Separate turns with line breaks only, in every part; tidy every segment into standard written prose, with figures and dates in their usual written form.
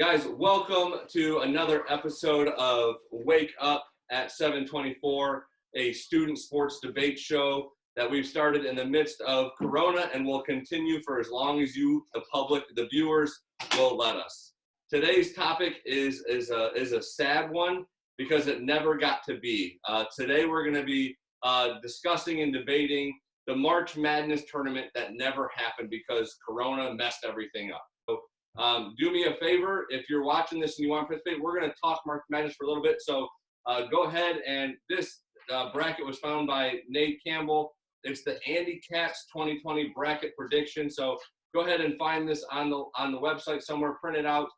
Guys, welcome to another episode of Wake Up at 724, a student sports debate show that we've started in the midst of Corona and will continue for as long as you, the public, the viewers, will let us. Today's topic is a sad one because it never got to be. Today we're going to be discussing and debating the March Madness tournament that never happened because Corona messed everything up. Do me a favor, if you're watching this and you want to participate, we're going to talk March Madness for a little bit. So go ahead, and this bracket was found by Nate Campbell. It's the Andy Katz 2020 bracket prediction. So go ahead and find this on the website somewhere, print it out.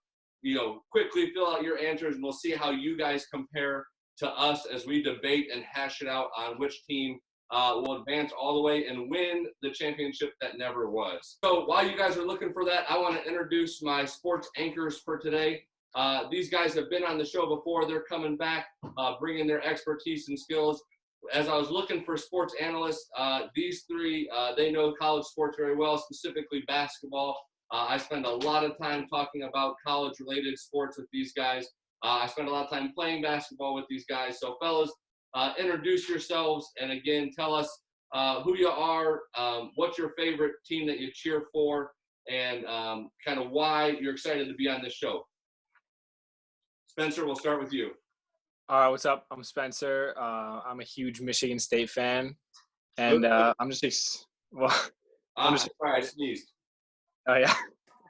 Quickly fill out your answers, and we'll see how you guys compare to us as we debate and hash it out on which team will advance all the way and win the championship that never was. So while you guys are looking for that, I want to introduce my sports anchors for today. These guys have been on the show before. They're coming back, bringing their expertise and skills. As I was looking for sports analysts, these three, they know college sports very well, specifically basketball. I spend a lot of time talking about college-related sports with these guys. I spend a lot of time playing basketball with these guys. So fellas, introduce yourselves, and again, tell us who you are, what's your favorite team that you cheer for, and kind of why you're excited to be on this show. Spencer, we'll start with you.
What's up? I'm Spencer. I'm a huge Michigan State fan, and I'm just
Sorry, I sneezed.
Oh yeah,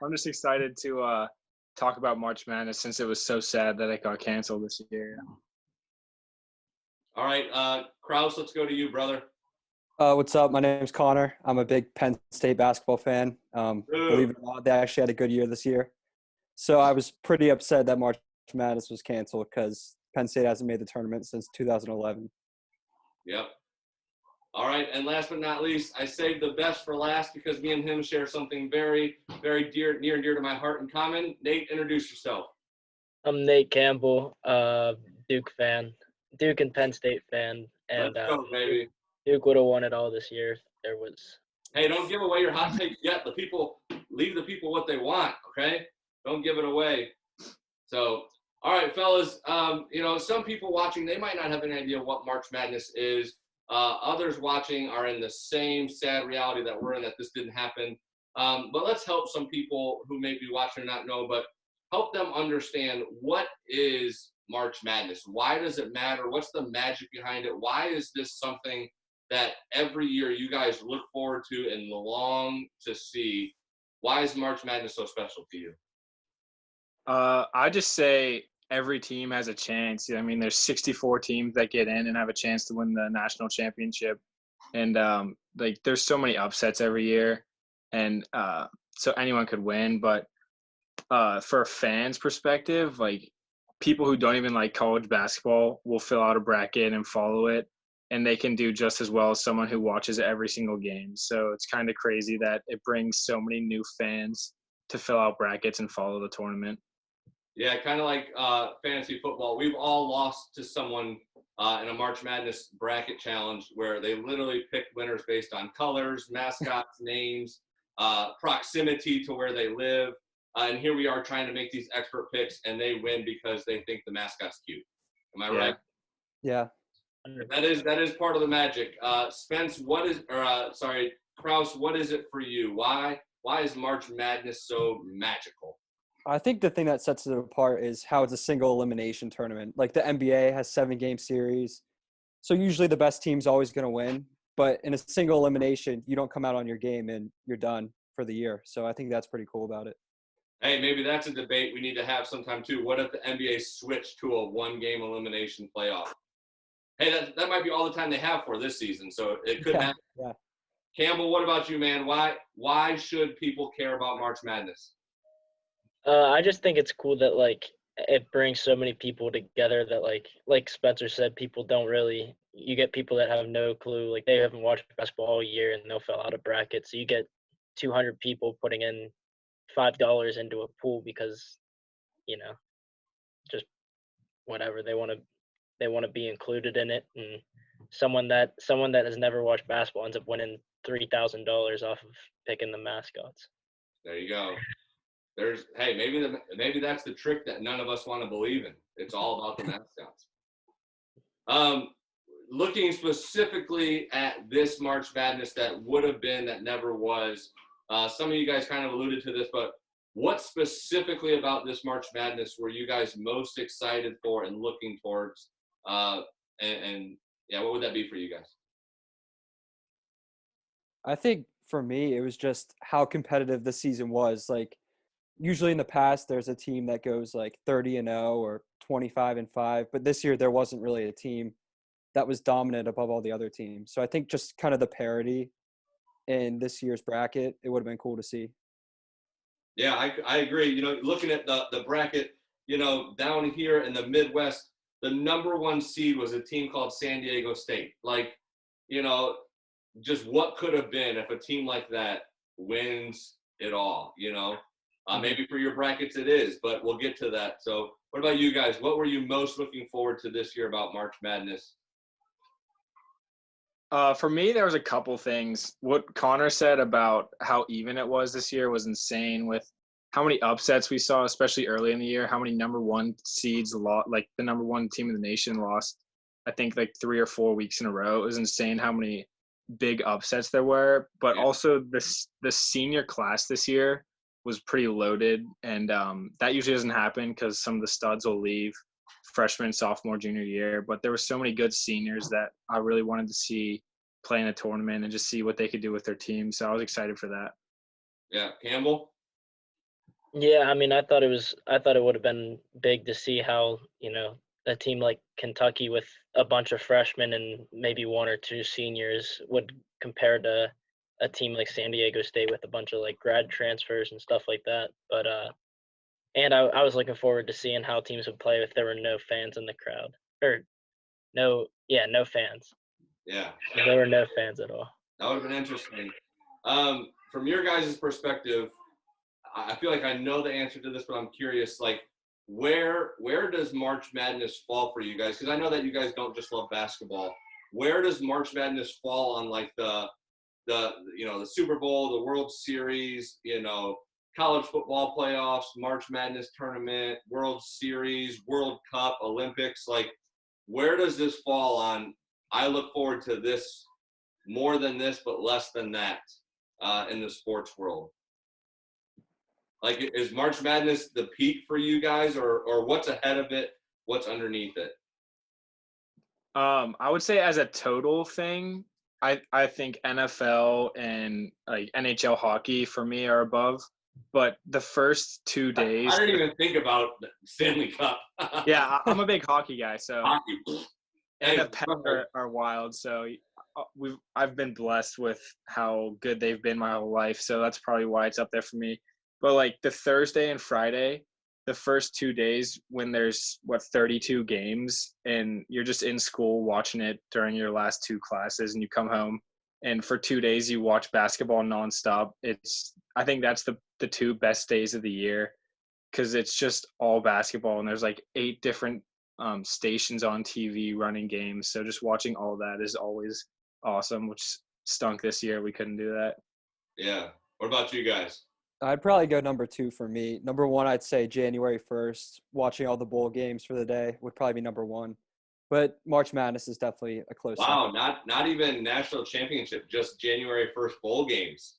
I'm just excited to talk about March Madness since it was so sad that it got canceled this year.
All right, Krause, let's go to you, brother.
What's up? My name's Connor. I'm a big Penn State basketball fan. Believe it or not, they actually had a good year this year. So I was pretty upset that March Madness was canceled because Penn State hasn't made the tournament since 2011.
Yep. All right, and last but not least, I saved the best for last because me and him share something very, very near and dear to my heart in common. Nate, introduce yourself.
I'm Nate Campbell, Duke fan. Duke and Penn State fan, and
Let's go, baby.
Duke would have won it all this year if there was.
Hey, don't give away your hot takes yet. Leave the people what they want, okay? Don't give it away. So, all right, fellas, some people watching, they might not have any idea what March Madness is. Others watching are in the same sad reality that we're in, that this didn't happen. But let's help some people who may be watching or not know, but help them understand what is March Madness. Why does it matter? What's the magic behind it? Why is this something that every year you guys look forward to and long to see? Why is March Madness so special to you?
I just say every team has a chance. I mean, there's 64 teams that get in and have a chance to win the national championship. And there's so many upsets every year. And so anyone could win. But for a fan's perspective, people who don't even like college basketball will fill out a bracket and follow it, and they can do just as well as someone who watches every single game. So it's kind of crazy that it brings so many new fans to fill out brackets and follow the tournament.
Yeah, kind of like fantasy football. We've all lost to someone in a March Madness bracket challenge where they literally picked winners based on colors, mascots, names, proximity to where they live. And here we are trying to make these expert picks, and they win because they think the mascot's cute. Am I right?
Yeah.
That is part of the magic. Spence, Krause, what is it for you? Why is March Madness so magical?
I think the thing that sets it apart is how it's a single elimination tournament. Like the NBA has 7-game series. So usually the best team's always going to win. But in a single elimination, you don't come out on your game and you're done for the year. So I think that's pretty cool about it.
Hey, maybe that's a debate we need to have sometime too. What if the NBA switched to a 1-game elimination playoff? Hey, that might be all the time they have for this season. So it could happen.
Yeah.
Campbell, what about you, man? Why should people care about March Madness?
I just think it's cool that it brings so many people together that like Spencer said, people don't really. You get people that have no clue, they haven't watched basketball all year and they'll fill out a bracket. So you get 200 people putting in $5 into a pool because, just whatever they want to be included in it, and someone that has never watched basketball ends up winning $3,000 off of picking the mascots.
There you go. maybe that's the trick that none of us want to believe in. It's all about the mascots. Looking specifically at this March Madness that would have been, that never was, some of you guys kind of alluded to this, but what specifically about this March Madness were you guys most excited for and looking towards? And what would that be for you guys?
I think for me, it was just how competitive the season was. Like, usually in the past, there's a team that goes like 30-0 or 25-5, but this year there wasn't really a team that was dominant above all the other teams. So I think just kind of the parity in this year's bracket, it would have been cool to see.
Yeah, I agree. You know, looking at the bracket, you know, down here in the Midwest, the number one seed was a team called San Diego State. Like, you know, just what could have been if a team like that wins it all, you know? Maybe for your brackets it is, but we'll get to that. So what about you guys? What were you most looking forward to this year about March Madness?
For me, there was a couple things. What Connor said about how even it was this year was insane, with how many upsets we saw, especially early in the year, how many number one seeds lost, like the number one team in the nation lost, I think like 3 or 4 weeks in a row. It was insane how many big upsets there were, but also the senior class this year was pretty loaded, and that usually doesn't happen because some of the studs will leave freshman, sophomore, junior year, but there were so many good seniors that I really wanted to see play in a tournament and just see what they could do with their team. So I was excited for that.
Yeah, Campbell?
Yeah, I mean, I thought it would have been big to see how, you know, a team like Kentucky with a bunch of freshmen and maybe 1 or 2 seniors would compare to a team like San Diego State with a bunch of like grad transfers and stuff like that. But and I was looking forward to seeing how teams would play if there were no fans in the crowd. Or no fans.
Yeah.
There were no fans at all.
That would have been interesting. From your guys' perspective, I feel like I know the answer to this, but I'm curious, like, where does March Madness fall for you guys? Because I know that you guys don't just love basketball. Where does March Madness fall on like the you know, the Super Bowl, the World Series, you know, college football playoffs, March Madness tournament, World Series, World Cup, Olympics? Like, where does this fall on? I look forward to this more than this, but less than that in the sports world. Like, is March Madness the peak for you guys, or what's ahead of it? What's underneath it?
I would say as a total thing, I think NFL and like NHL hockey for me are above. But the first 2 days,
I didn't even think about Stanley Cup.
yeah, I'm a big hockey guy, so
Hockey.
and the Pens are wild. So I've been blessed with how good they've been my whole life. So that's probably why it's up there for me. But like the Thursday and Friday, the first 2 days when there's 32 games and you're just in school watching it during your last 2 classes and you come home and for 2 days you watch basketball nonstop. I think that's the 2 best days of the year because it's just all basketball and there's like 8 different stations on TV running games. So just watching all that is always awesome, which stunk this year. We couldn't do that.
Yeah. What about you guys?
I'd probably go number 2 for me. Number 1, I'd say January 1st, watching all the bowl games for the day would probably be number 1. But March Madness is definitely a close
Wow,
second.
not even national championship, just January 1st bowl games.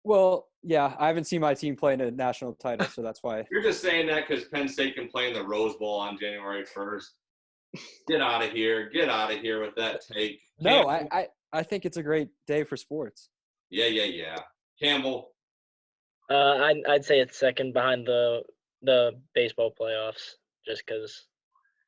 Well, yeah, I haven't seen my team play in a national title, so that's why.
You're just saying that because Penn State can play in the Rose Bowl on January 1st. Get out of here. Get out of here with that take.
No, I think it's a great day for sports.
Yeah. Campbell.
I'd say it's second behind the baseball playoffs, just because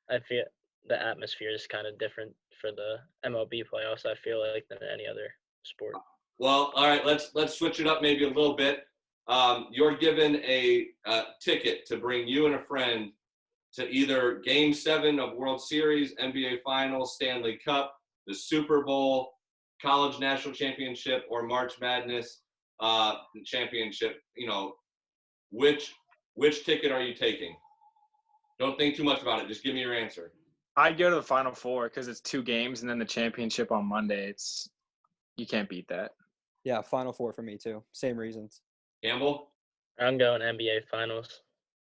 I feel the atmosphere is kind of different for the MLB playoffs. I feel like than any other sport.
Well, all right, let's switch it up maybe a little bit. You're given a ticket to bring you and a friend to either Game 7 of World Series, NBA Finals, Stanley Cup, the Super Bowl, College National Championship, or March Madness championship. You know, which ticket are you taking? Don't think too much about it. Just give me your answer.
I'd go to the Final Four because it's 2 games and then the championship on Monday. You can't beat that.
Yeah, Final Four for me too. Same reasons.
Campbell?
I'm going NBA Finals.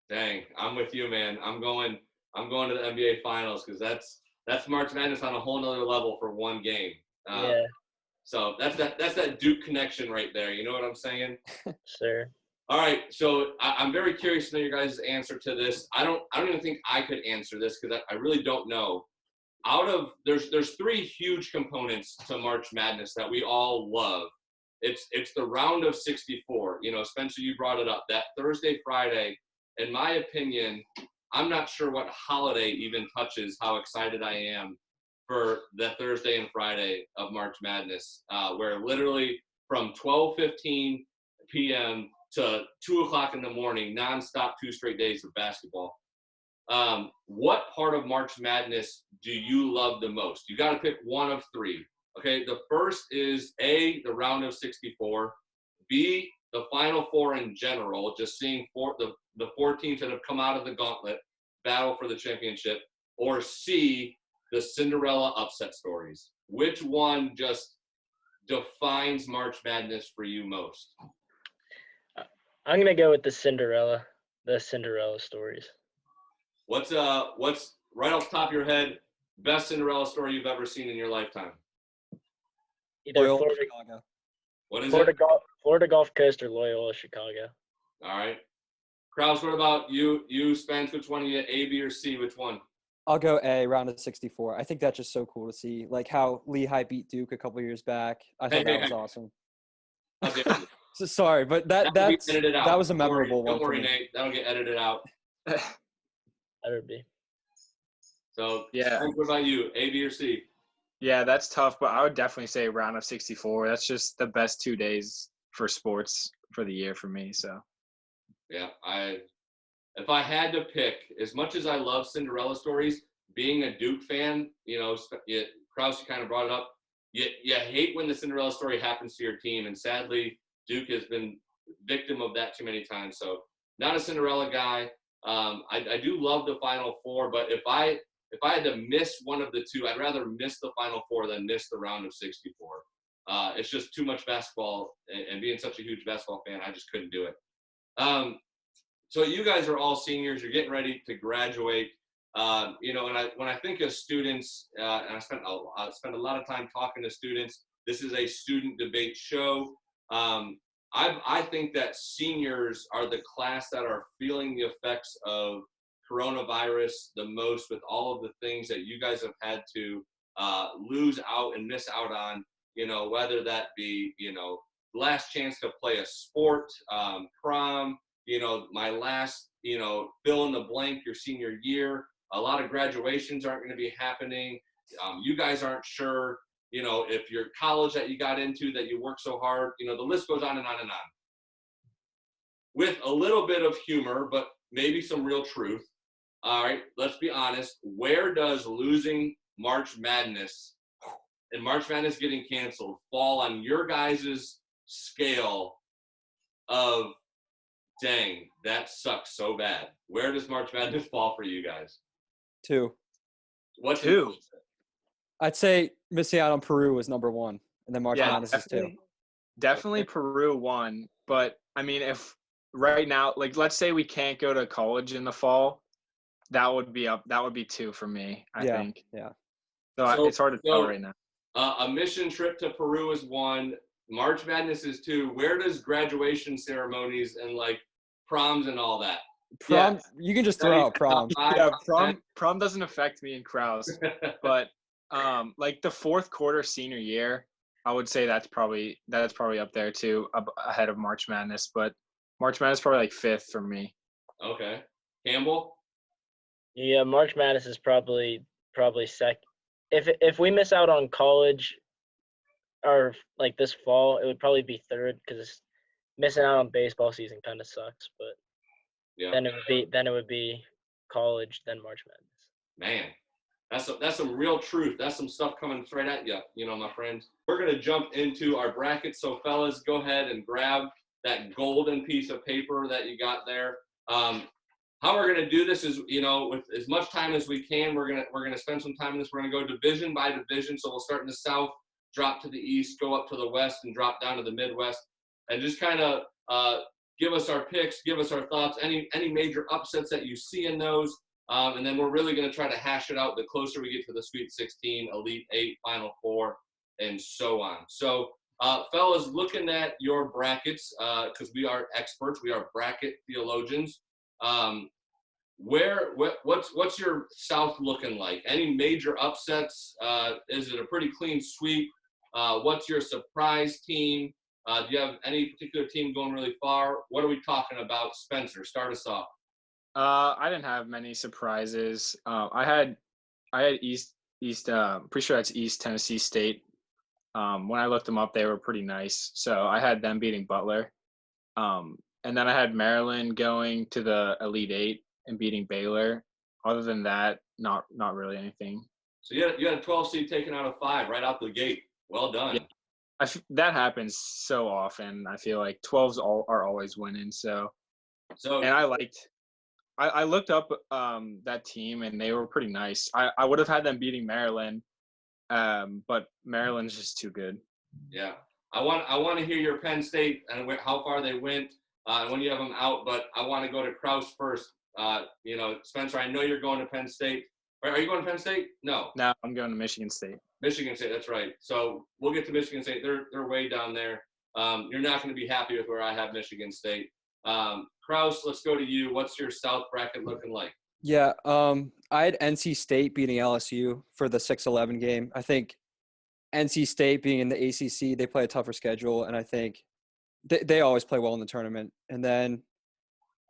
Dang, I'm with you, man. I'm going to the NBA Finals because that's March Madness on a whole nother level for one game.
Yeah,
So that's that Duke connection right there. You know what I'm saying?
sir.
All right, so I'm very curious to know your guys' answer to this. I don't even think I could answer this because I really don't know. There's three huge components to March Madness that we all love. It's the round of 64. You know, Spencer, you brought it up. That Thursday, Friday, in my opinion, I'm not sure what holiday even touches how excited I am for the Thursday and Friday of March Madness, where literally from 12:15 p.m. to 2 o'clock in the morning, nonstop 2 straight days of basketball. What part of March Madness do you love the most? You got to pick one of three. Okay, the first is A, the round of 64. B, the Final Four in general, just seeing the four teams that have come out of the gauntlet battle for the championship. Or C, the Cinderella upset stories. Which one just defines March Madness for you most?
I'm gonna go with the Cinderella stories.
What's right off the top of your head, best Cinderella story you've ever seen in your lifetime?
Either
Loyola Chicago.
What is it?
Florida Gulf Coast or Loyola Chicago.
All right. Krause, what about you? You, Spence, which one? You get A, B, or C? Which one?
I'll go A, round of 64. I think that's just so cool to see, like how Lehigh beat Duke a couple years back. I thought that was awesome.
Okay.
So sorry, but that was a memorable one.
Don't worry, Nate. That'll get edited out.
Better be.
So,
Yeah.
Spence, what about you? A, B, or C?
Yeah, that's tough, but I would definitely say round of 64. That's just the best 2 days for sports for the year for me. So.
Yeah, if I had to pick, as much as I love Cinderella stories, being a Duke fan, you know, Krause, you kind of brought it up. You hate when the Cinderella story happens to your team, and sadly, Duke has been victim of that too many times. So, not a Cinderella guy. I do love the Final Four, but if I had to miss one of the two, I'd rather miss the Final Four than miss the round of 64. It's just too much basketball, and being such a huge basketball fan, I just couldn't do it. So you guys are all seniors. You're getting ready to graduate. You know, and when I think of students, and I spent a lot of time talking to students. This is a student debate show. I think that seniors are the class that are feeling the effects of coronavirus the most, with all of the things that you guys have had to lose out and miss out on. You know, whether that be, you know, last chance to play a sport, prom. You know, my last, you know, fill in the blank your senior year. A lot of graduations aren't going to be happening. You guys aren't sure, you know, if your college that you got into that you worked so hard, you know, the list goes on and on and on. With a little bit of humor, but maybe some real truth. All right, let's be honest. Where does losing March Madness and March Madness getting canceled fall on your guys' scale of, dang, that sucks so bad? Where does March Madness fall for you guys?
2.
What's
2?
I'd say missing out on Peru was number 1, and then March Madness is 2.
Definitely Peru 1, but I mean, if right now, like, let's say we can't go to college in the fall, that would be 2 for me, I think.
Yeah.
So it's hard to tell right now.
A mission trip to Peru is 1. March Madness is 2. Where does graduation ceremonies and like proms and all that?
Prom, you can just throw out prom.
Yeah, prom doesn't affect me and Krause, but like the fourth quarter senior year, I would say that's probably up there too, ahead of March Madness. But March Madness is probably like 5th for me.
Okay, Campbell.
Yeah, March Madness is probably second. If we miss out on college, or like this fall, it would probably be 3rd because missing out on baseball season kind of sucks. But
yeah,
then it would be college, then March Madness.
Man, that's some real truth. That's some stuff coming straight at you, you know, my friends. We're gonna jump into our brackets. So fellas, go ahead and grab that golden piece of paper that you got there. How we're gonna do this is, you know, with as much time as we can, we're gonna spend some time in this. We're gonna go division by division. So we'll start in the South, drop to the East, go up to the West, and drop down to the Midwest, and just kind of give us our picks, give us our thoughts, any major upsets that you see in those. And then we're really going to try to hash it out the closer we get to the Sweet 16, Elite 8, Final Four, and so on. So, fellas, looking at your brackets, because we are experts, we are bracket theologians. What's your South looking like? Any major upsets? Is it a pretty clean sweep? What's your surprise team? Do you have any particular team going really far? What are we talking about? Spencer, start us off.
I didn't have many surprises. I had East. Pretty sure that's East Tennessee State. When I looked them up, they were pretty nice. So I had them beating Butler. And then I had Maryland going to the Elite Eight and beating Baylor. Other than that, not really anything.
So you had a 12 seed taken out of 5 right out the gate. Well done.
Yeah. That happens so often. I feel like 12s are always winning. And I looked up that team, and they were pretty nice. I would have had them beating Maryland, but Maryland's just too good.
Yeah, I want to hear your Penn State and how far they went when you have them out. But I want to go to Krause first. Spencer, I know you're going to Penn State. Are you going to Penn State? No.
No, I'm going to Michigan State.
Michigan State, that's right. So we'll get to Michigan State. They're way down there. You're not going to be happy with where I have Michigan State. Krause, let's go to you. What's your South bracket looking like?
Yeah, I had NC State beating LSU for the 6-11 game. I think NC State being in the ACC, they play a tougher schedule, and I think they always play well in the tournament. And then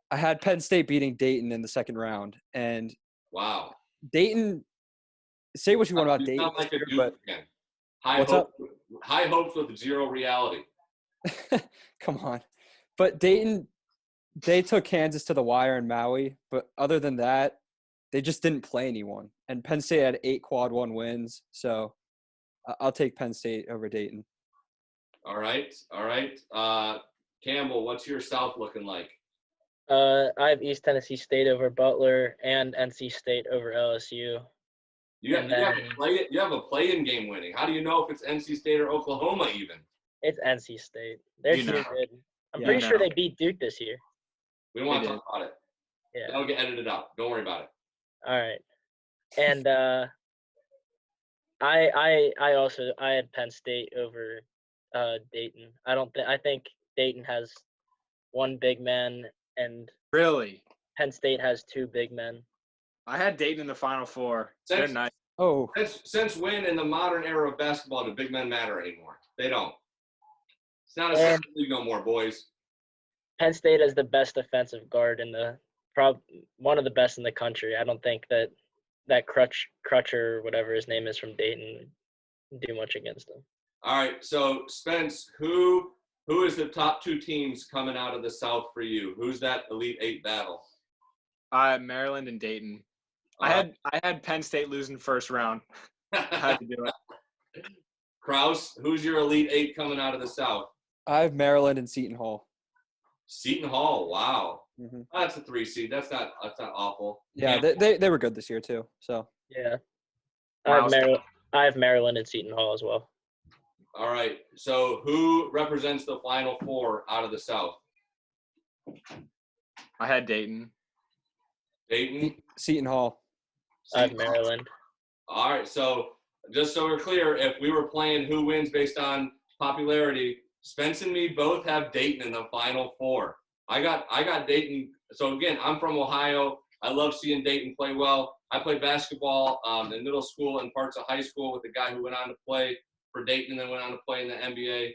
I had Penn State beating Dayton in the second round. And
wow,
Dayton. Say what you want about
you
Dayton,
sound like a Duke
but
again. High hopes with zero reality.
come on. But Dayton, they took Kansas to the wire in Maui, but other than that, they just didn't play anyone. And Penn State had 8 quad 1 wins, so I'll take Penn State over Dayton.
All right. Campbell, what's your South looking like?
I have East Tennessee State over Butler and NC State over LSU.
You have a play-in game winning. How do you know if it's NC State or Oklahoma even?
It's NC State. They're too good. I'm pretty sure they beat Duke this year.
We don't want to talk about it.
Yeah.
That'll get edited out. Don't worry about it.
All right. And I had Penn State over Dayton. I think Dayton has 1 big man and
Really?
Penn State has 2 big men.
I had Dayton in the Final Four. They're nice.
Oh.
Since when in the modern era of basketball do big men matter anymore? They don't. It's not a league no more, boys.
Penn State is the best defensive guard one of the best in the country. I don't think that Crutcher, whatever his name is from Dayton, do much against him.
All right, so Spence, who is the top 2 teams coming out of the South for you? Who's that Elite 8 battle?
Maryland and Dayton. I had Penn State losing first round. I had to do it.
Krause, who's your Elite 8 coming out of the South?
I have Maryland and Seton Hall.
Seton Hall, wow.
Mm-hmm.
That's a 3 seed. That's not awful.
Yeah, they were good this year too. So
yeah, I have Maryland and Seton Hall as well.
All right. So who represents the Final Four out of the South?
I had Dayton.
Dayton?
Seton Hall.
I have Maryland.
All right. So just so we're clear, if we were playing who wins based on popularity, Spence and me both have Dayton in the Final Four. I got Dayton. So again, I'm from Ohio. I love seeing Dayton play well. I played basketball in middle school and parts of high school with a guy who went on to play for Dayton and then went on to play in the NBA.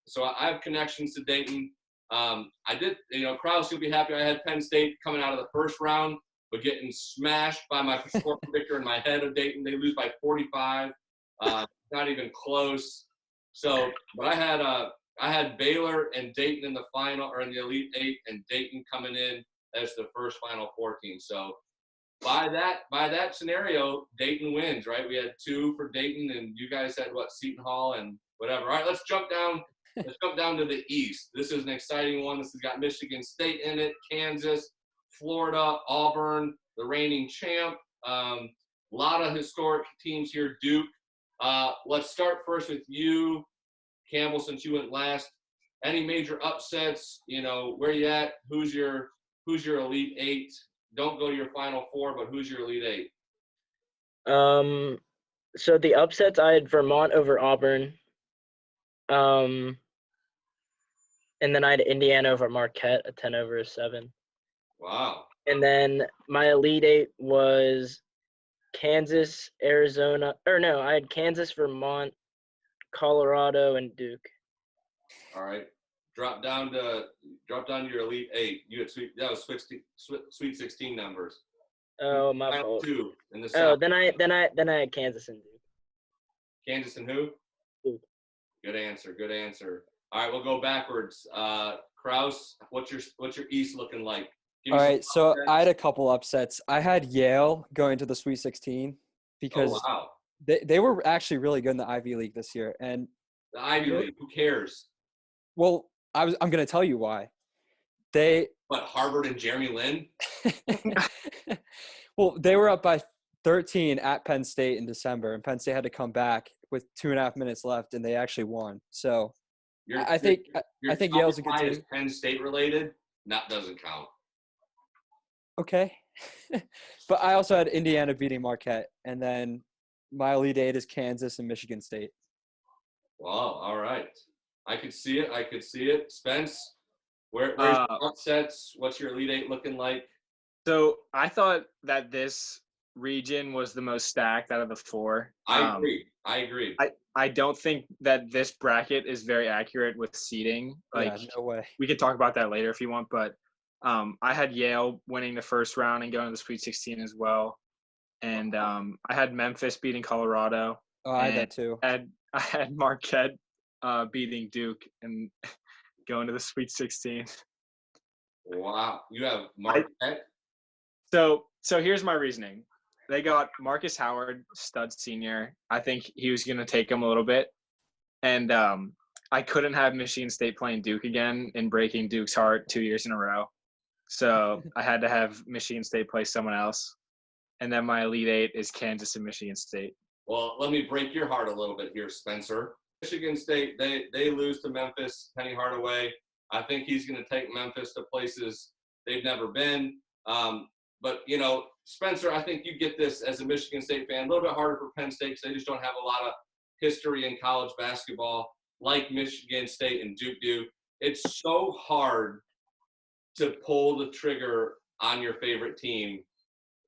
So I have connections to Dayton. I did, Krause, you'll be happy I had Penn State coming out of the first round, but getting smashed by my score predictor in my head of Dayton. They lose by 45. Not even close. So, but I had Baylor and Dayton in the final or in the Elite 8 and Dayton coming in as the first Final Four team. So by that scenario, Dayton wins, right? We had 2 for Dayton and you guys had Seton Hall and whatever. All right, let's jump down to the East. This is an exciting one. This has got Michigan State in it, Kansas, Florida, Auburn, the reigning champ. A lot of historic teams here, Duke. Let's start first with you, Campbell, since you went last. any major upsets? You know, where you at? Who's your Elite Eight? Don't go to your Final Four, but who's your Elite Eight?
So the upsets, I had Vermont over Auburn. And then I had Indiana over Marquette, a 10/7.
Wow.
And then my Elite Eight was Kansas, Arizona, or no, I had Kansas, Vermont, Colorado, and Duke.
All right. Drop down to your Elite Eight. You had that was Sweet 16 numbers.
Oh, my
Final
fault.
two in the
Oh,
South.
then I had Kansas and Duke.
Kansas and who?
Duke.
Good answer. Good answer. All right, we'll go backwards. Krause, what's your East looking like?
All right, so I had a couple upsets. I had Yale going to the Sweet 16 because
wow.
they were actually really good in the Ivy League this year. And
The Ivy League, who cares?
well, I'm going to tell you why.
What, Harvard and Jeremy Lin?
Well, they were up by 13 at Penn State in December, and Penn State had to come back with 2.5 minutes left, and they actually won. So I think Yale's a good team.
Penn State related, that doesn't count.
Okay. But I also had Indiana beating Marquette, and then my Elite Eight is Kansas and Michigan State.
Wow, all right. I could see it. Spence, where's your upsets? What's your Elite Eight looking like?
So I thought that this region was the most stacked out of the four.
I agree.
I don't think that this bracket is very accurate with seeding. Like,
yeah, no way.
We could talk about that later if you want, but I had Yale winning the first round and going to the Sweet 16 as well. And I had Memphis beating Colorado.
Oh, I had that too.
I had Marquette beating Duke and going to the Sweet 16.
Wow. You have Marquette?
So here's my reasoning. They got Marcus Howard, stud senior. I think he was going to take him a little bit. And I couldn't have Michigan State playing Duke again and breaking Duke's heart 2 years in a row. So I had to have Michigan State play someone else. And then my Elite Eight is Kansas and Michigan State.
Well, let me break your heart a little bit here, Spencer. Michigan State, they lose to Memphis, Penny Hardaway. I think he's going to take Memphis to places they've never been. But, you know, Spencer, I think you get this as a Michigan State fan. A little bit harder for Penn State because they just don't have a lot of history in college basketball like Michigan State and Duke do. It's so hard to pull the trigger on your favorite team.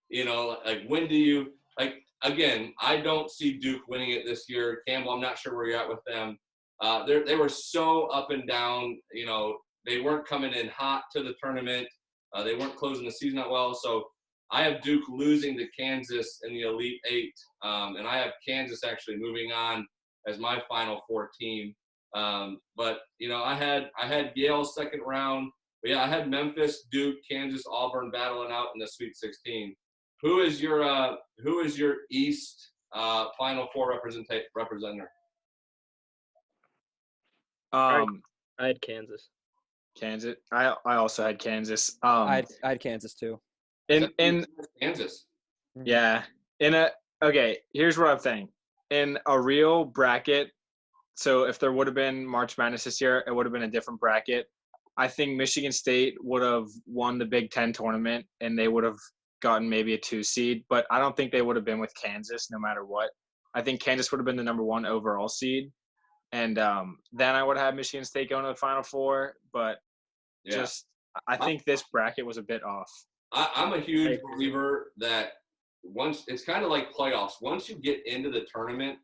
You know, like when do you – like, again, I don't see Duke winning it this year. Campbell, I'm not sure where you're at with them. They were so up and down. You know, they weren't coming in hot to the tournament. They weren't closing the season out well. So I have Duke losing to Kansas in the Elite Eight, and I have Kansas actually moving on as my Final Four team. But you know, I had Yale second round. But yeah, I had Memphis, Duke, Kansas, Auburn battling out in the Sweet 16. Who is your East Final Four representative?
I had Kansas.
Kansas. I also had Kansas.
I had Kansas too.
In
Kansas.
Yeah. Okay, here's what I'm saying. In a real bracket, so if there would have been March Madness this year, it would have been a different bracket. I think Michigan State would have won the Big Ten tournament and they would have gotten maybe a 2 seed, but I don't think they would have been with Kansas no matter what. I think Kansas would have been the number 1 overall seed. And then I would have Michigan State going to the Final Four, but I think this bracket was a bit off.
I'm a huge believer that once it's kind of like playoffs. Once you get into the tournament,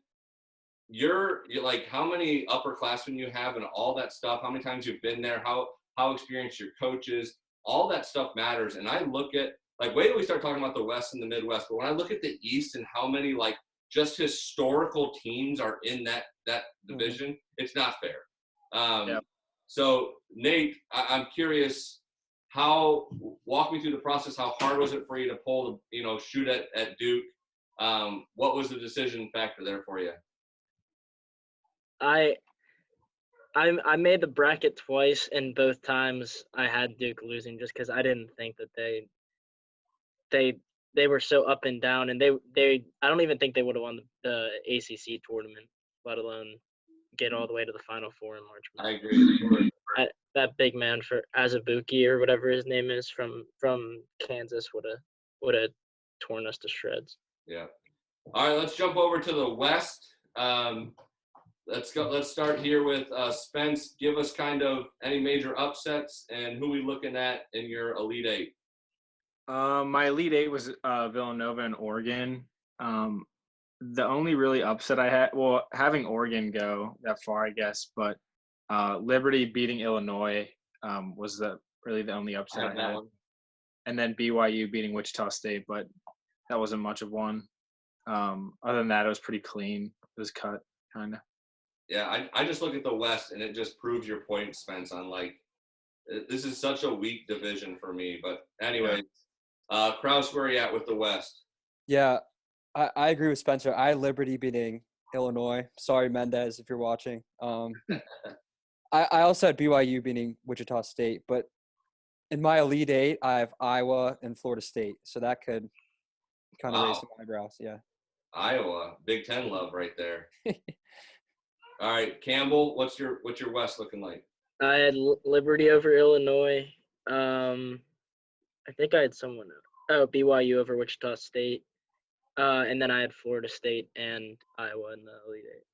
you're like how many upperclassmen you have and all that stuff, how many times you've been there, how experienced your coach is, all that stuff matters. And I look at like wait till we start talking about the West and the Midwest, but when I look at the East and how many like just historical teams are in that division, it's not fair. So Nate, I'm curious. Walk me through the process. How hard was it for you to shoot at Duke? What was the decision factor there for you?
I made the bracket twice, and both times I had Duke losing just because I didn't think that they were so up and down, and they I don't even think they would have won the ACC tournament, let alone get all the way to the Final Four in March.
I agree. They were
that big man for Azubuike or whatever his name is from Kansas would have torn us to shreds.
Yeah. All right, let's jump over to the West. Let's go. Let's start here with Spence. Give us kind of any major upsets and who we looking at in your Elite Eight.
My Elite Eight was Villanova and Oregon. The only really upset I had, well, having Oregon go that far, I guess, but Liberty beating Illinois was really the only upset I had. And then BYU beating Wichita State, but that wasn't much of one. Other than that, it was pretty clean. It was cut, kind of.
Yeah, I just look at the West, and it just proves your point, Spence, on, like, this is such a weak division for me. But anyway, Krause, where are you at with the West?
Yeah, I agree with Spencer. I had Liberty beating Illinois. Sorry, Mendez, if you're watching. I also had BYU beating Wichita State, but in my Elite Eight, I have Iowa and Florida State, so that could kind of raise some eyebrows. Yeah,
Iowa, Big Ten love right there. All right, Campbell, what's your West looking like?
I had Liberty over Illinois. I think I had someone else. Oh, BYU over Wichita State. And then I had Florida State and Iowa in the Elite Eight.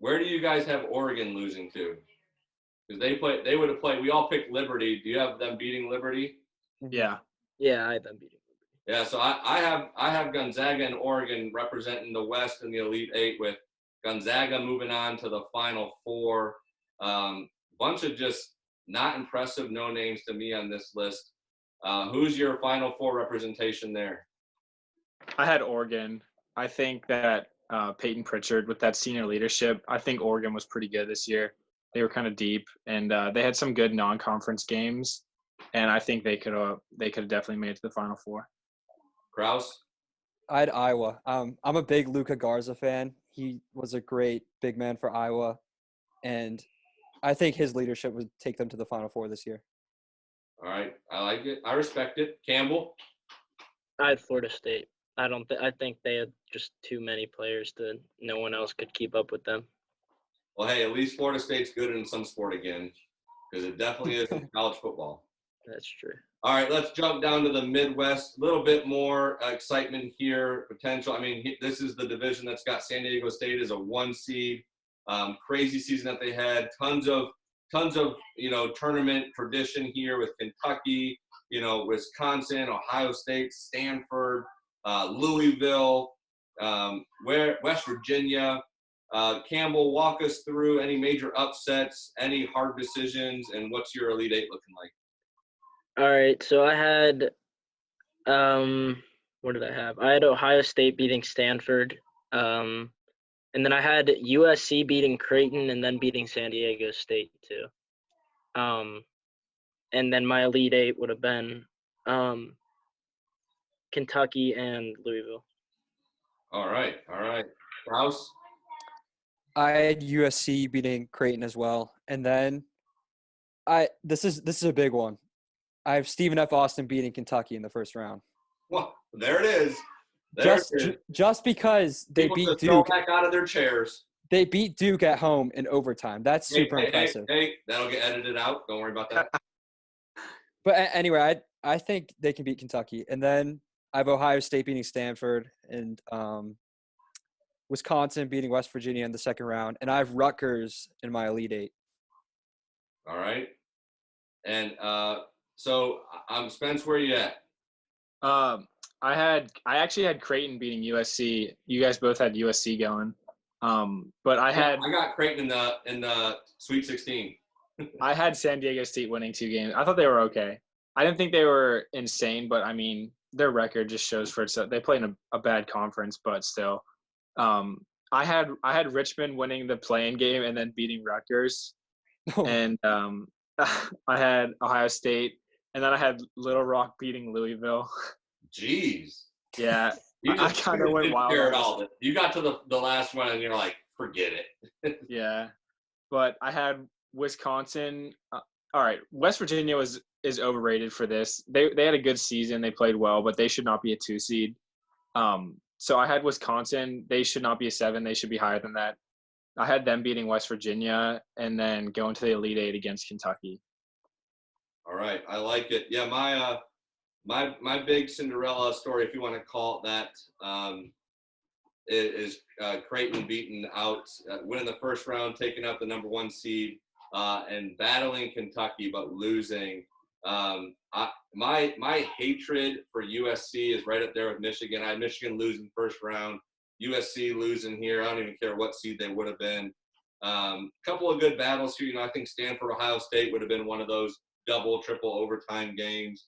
Where do you guys have Oregon losing to? Because they would have played. We all picked Liberty. Do you have them beating Liberty?
Yeah.
Yeah, I had them beating Liberty.
Yeah, so I have Gonzaga and Oregon representing the West in the Elite Eight, with Gonzaga moving on to the Final Four. Bunch of just not impressive no names to me on this list. Who's your Final Four representation there?
I had Oregon. I think that Peyton Pritchard, with that senior leadership, I think Oregon was pretty good this year. They were kind of deep, and they had some good non-conference games, and I think they could have definitely made it to the Final Four.
Krause?
I had Iowa. I'm a big Luka Garza fan. He was a great big man for Iowa, and I think his leadership would take them to the Final Four this year.
All right, I like it. I respect it. Campbell?
I had Florida State. I think they had just too many players that no one else could keep up with them.
Well, hey, at least Florida State's good in some sport again, because it definitely is in college football.
That's true.
All right, let's jump down to the Midwest. A little bit more excitement here, potential. I mean, this is the division that's got San Diego State as a 1 seed. Crazy season that they had. Tons of tournament tradition here with Kentucky, Wisconsin, Ohio State, Stanford, Louisville, West Virginia. Campbell, walk us through any major upsets, any hard decisions, and what's your Elite Eight looking like?
All right, so I had what did I have? I had Ohio State beating Stanford, and then I had USC beating Creighton and then beating San Diego State too. And then my Elite Eight would have been Kentucky and Louisville. All
right. Krause?
I had USC beating Creighton as well, and then this is a big one. I have Stephen F. Austin beating Kentucky in the first round.
Well, there it is.
Just because they
People
beat
just
Duke
back out of their chairs.
They beat Duke at home in overtime. That's super impressive.
Hey, that'll get edited out. Don't worry about that.
But anyway, I think they can beat Kentucky. And then I have Ohio State beating Stanford and Wisconsin beating West Virginia in the second round. And I have Rutgers in my Elite Eight.
All right. And so Spence, where are you at?
I actually had Creighton beating USC. You guys both had USC going. But I
got Creighton in the Sweet 16.
I had San Diego State winning 2 games. I thought they were okay. I didn't think they were insane, but I mean, their record just shows for itself. They play in a bad conference, but still. I had Richmond winning the play-in game and then beating Rutgers. And I had Ohio State, and then I had Little Rock beating Louisville.
Jeez.
Yeah. I kind of went wild.
Care at all. You got to the last one, and you're like, forget it.
Yeah. But I had Wisconsin. All right. West Virginia is overrated for this. They had a good season. They played well, but they should not be a 2 seed. So I had Wisconsin. They should not be a 7. They should be higher than that. I had them beating West Virginia and then going to the Elite Eight against Kentucky.
All right, I like it. Yeah, my big Cinderella story, if you want to call it that, is Creighton beating out, winning the first round, taking out the number 1 seed, and battling Kentucky but losing. My hatred for USC is right up there with Michigan. I had Michigan losing first round, USC losing here. I don't even care what seed they would have been. Couple of good battles here. I think Stanford, Ohio State would have been one of those double, triple overtime games.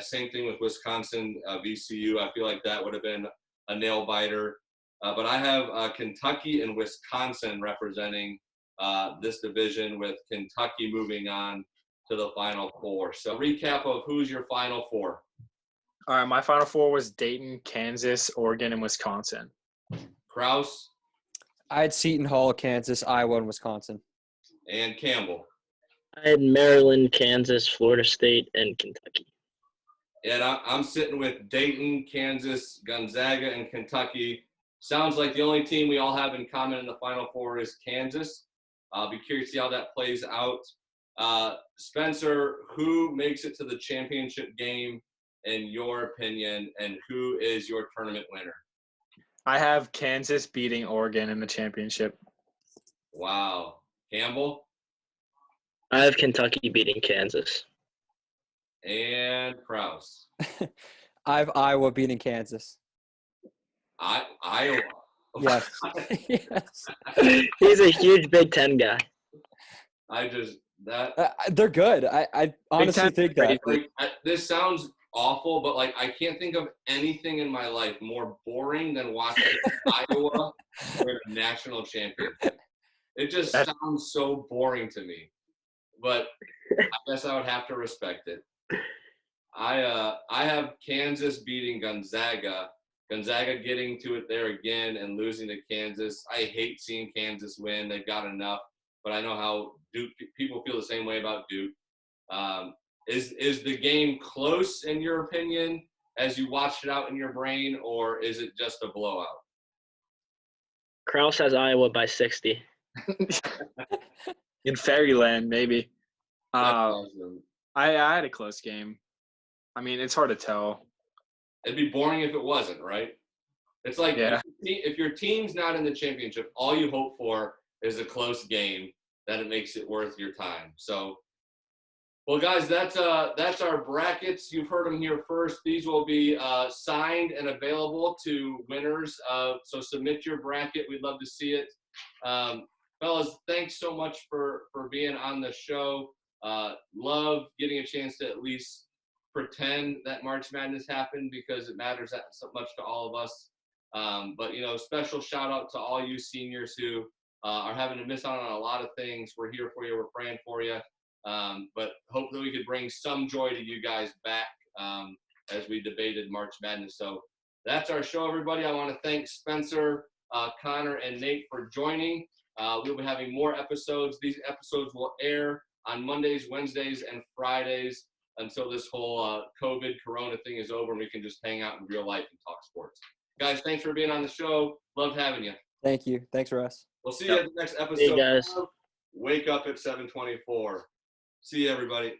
Same thing with Wisconsin, VCU. I feel like that would have been a nail biter. But I have Kentucky and Wisconsin representing this division, with Kentucky moving on to the Final Four. So recap of who's your Final Four.
All right, my Final Four was Dayton, Kansas, Oregon, and Wisconsin.
Krause.
I had Seton Hall, Kansas, Iowa, and Wisconsin.
And Campbell.
I had Maryland, Kansas, Florida State, and Kentucky.
And I'm sitting with Dayton, Kansas, Gonzaga, and Kentucky. Sounds like the only team we all have in common in the Final Four is Kansas. I'll be curious to see how that plays out. Spencer, who makes it to the championship game in your opinion, and who is your tournament winner?
I have Kansas beating Oregon in the championship.
Wow. Campbell?
I have Kentucky beating Kansas.
And Krause.
I have Iowa beating Kansas.
Iowa.
Yes. Yes.
He's a huge Big Ten guy.
They're good. I honestly think that.
This sounds awful, but I can't think of anything in my life more boring than watching Iowa win a national championship. It just sounds so boring to me, but I guess I would have to respect it. I have Kansas beating Gonzaga. Gonzaga getting to it there again and losing to Kansas. I hate seeing Kansas win. They've got enough, but I know how Duke people feel the same way about Duke. Is the game close in your opinion as you watched it out in your brain, or is it just a blowout?
Krause has Iowa by 60.
In Fairyland, maybe.
Awesome.
I had a close game. I mean, it's hard to tell.
It'd be boring if it wasn't, right? It's like if your team's not in the championship, all you hope for is a close game, that it makes it worth your time. So, well, guys, that's our brackets. You've heard them here first. These will be signed and available to winners. So submit your bracket. We'd love to see it. Fellas, thanks so much for being on the show. Love getting a chance to at least pretend that March Madness happened, because it matters that so much to all of us. But, special shout out to all you seniors who are having to miss out on a lot of things. We're here for you. We're praying for you. But hopefully we could bring some joy to you guys back as we debated March Madness. So that's our show, everybody. I want to thank Spencer, Connor, and Nate for joining. We'll be having more episodes. These episodes will air on Mondays, Wednesdays, and Fridays until this whole COVID corona thing is over and we can just hang out in real life and talk sports. Guys, thanks for being on the show. Loved having you.
Thank you. Thanks, Russ.
We'll see you at the next episode.
See you guys.
Wake Up at 7:24. See you, everybody.